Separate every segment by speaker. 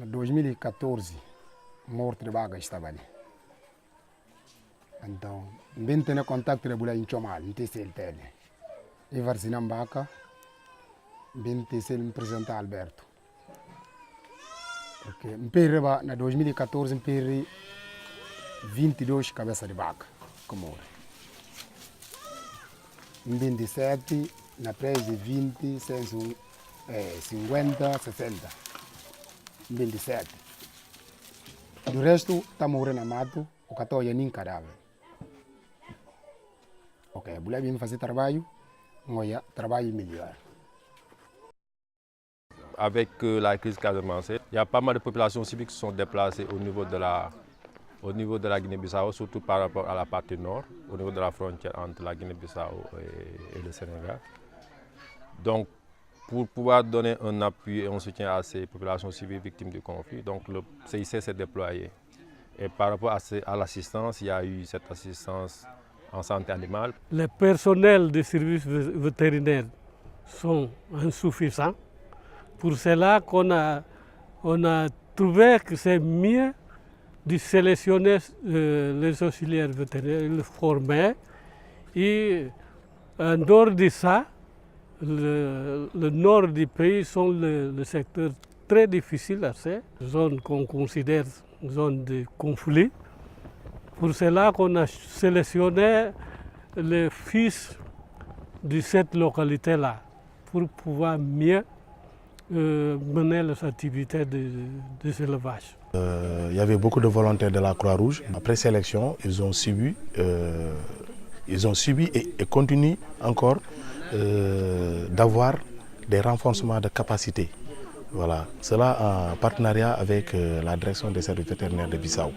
Speaker 1: 2014, morte de vaga estava ali. Então, bem ter contato com ele em Chomal, não tem tele. E Varzinam Baca, bem ter se apresentar Alberto. Porque em 2014, em 22 cabeças de vaca, como em 27, na presa 20, 50, 60. Em 27. Do resto, está morrendo na mato, o que está nem cadáver. Ok, a mulher vem fazer trabalho, olha, trabalho melhor.
Speaker 2: Avec la crise Casamance, il y a pas mal de populations civiles qui sont déplacées au niveau de la Guinée-Bissau, surtout par rapport à la partie nord, au niveau de la frontière entre la Guinée-Bissau et le Sénégal. Donc, pour pouvoir donner un appui et un soutien à ces populations civiles victimes du conflit, donc le CIC s'est déployé. Et par rapport à l'assistance, il y a eu cette assistance en santé animale.
Speaker 3: Les personnels des services vétérinaires sont insuffisants. Pour cela qu'on a trouvé que c'est mieux de sélectionner les auxiliaires vétérinaires, les former. Et en dehors de ça, le nord du pays sont le secteur très difficile à faire, zone qu'on considère zone de conflit. Pour cela qu'on a sélectionné les fils de cette localité-là pour pouvoir mieux mener les activités de élevage.
Speaker 4: Il y avait beaucoup de volontaires de la Croix-Rouge. Après sélection, ils ont subi et continuent encore d'avoir des renforcements de capacité. Voilà. Cela en partenariat avec la direction des services vétérinaires de Bissau.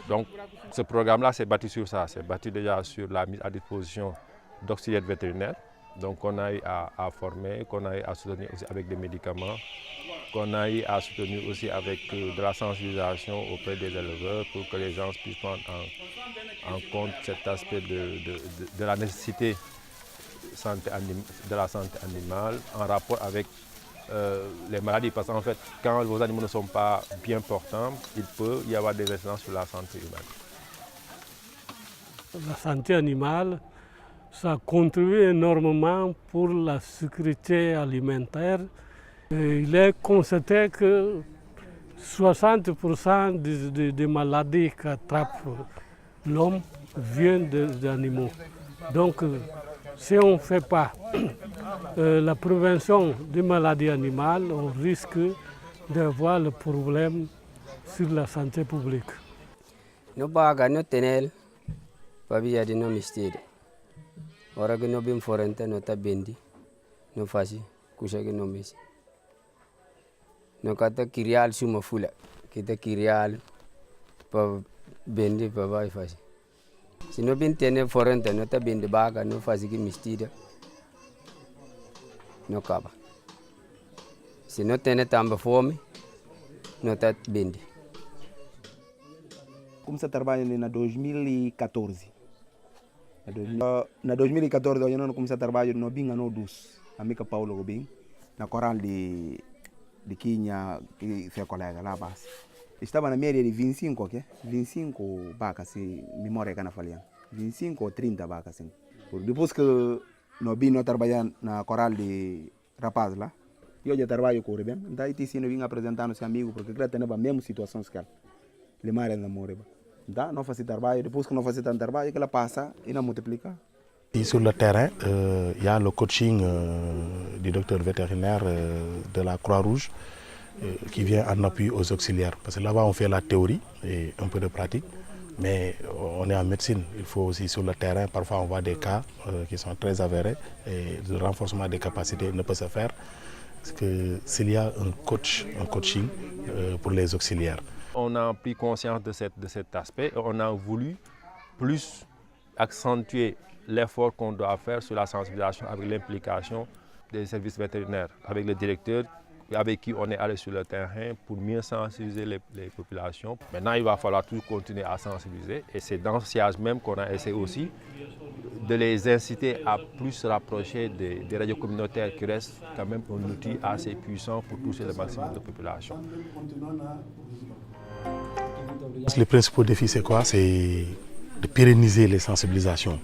Speaker 2: Donc ce programme-là s'est bâti sur ça, c'est bâti déjà sur la mise à disposition d'auxiliaires vétérinaires. Donc qu'on a eu à former, qu'on a eu à soutenir aussi avec des médicaments, qu'on a eu à soutenir aussi avec de la sensibilisation auprès des éleveurs pour que les gens puissent prendre en compte cet aspect de la nécessité de la santé animale en rapport avec les maladies. Parce qu'en fait, quand vos animaux ne sont pas bien portants, il peut y avoir des incidences sur la santé humaine.
Speaker 3: La santé animale, ça contribue énormément pour la sécurité alimentaire. Et il est constaté que 60% des maladies qu'attrape l'homme viennent des animaux. Donc, si on ne fait pas la prévention des maladies animales, on risque d'avoir le problème sur la santé publique.
Speaker 5: No baga no tenel, babia di no misteri. Ora que no bim forente no ta bendi, no fasi, kusha que no mesi. No kata kirial suma fula, kita kirial pa bendi pa vai fasi. Se no bim tene forente no ta bendi baga no fasi que misteri. No caba. Se no tene tamba fome, no ta bendi.
Speaker 6: Comecei a trabalhar na 2014. Na 2014 eu não comecei a trabalhar no Binga no Dus, amiga Paulo Rubin, na coral de Quinha, que foi colega lá base. Estava na média de 25, ok? 25 vacas, se memória que não falhando. 25 ou 30 vacas, assim. Depois que no Binga trabalhar na coral de rapaz lá, eu já trabalho com o Rubem, então eu sim vim apresentando esse amigo, porque ele tem a mesma situação que ele. Ele mora na Moreba. Não faz trabalho, depois que não faz tanto trabalho, ela passa e não multiplica.
Speaker 4: Et sur le terrain, il y a le coaching du docteur vétérinaire de la Croix-Rouge qui vient en appui aux auxiliaires. Parce que là-bas, on fait la théorie et un peu de pratique, mais on est en médecine. Il faut aussi sur le terrain, parfois on voit des cas qui sont très avérés et le renforcement des capacités ne peut se faire que s'il y a un coaching pour les auxiliaires.
Speaker 2: On a pris conscience de cet aspect et on a voulu plus accentuer l'effort qu'on doit faire sur la sensibilisation avec l'implication des services vétérinaires, avec le directeur avec qui on est allé sur le terrain pour mieux sensibiliser les populations. Maintenant, il va falloir toujours continuer à sensibiliser et c'est dans ce sillage même qu'on a essayé aussi de les inciter à plus se rapprocher des radios communautaires qui restent quand même un outil assez puissant pour toucher le maximum de population.
Speaker 4: Les principaux défis, c'est quoi? C'est de pérenniser les sensibilisations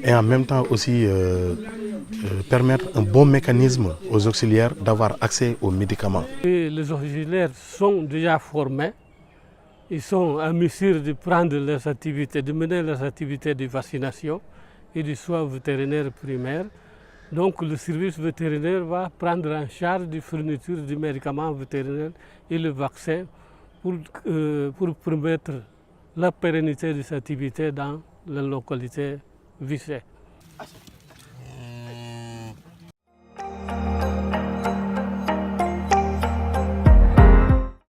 Speaker 4: et en même temps aussi permettre un bon mécanisme aux auxiliaires d'avoir accès aux médicaments.
Speaker 3: Et les auxiliaires sont déjà formés, ils sont à mesure de prendre leurs activités, de mener leurs activités de vaccination et de soins vétérinaires primaires. Donc le service vétérinaire va prendre en charge la fourniture des médicaments vétérinaires et le vaccin pour permettre la pérennité de cette activité dans la localité visée.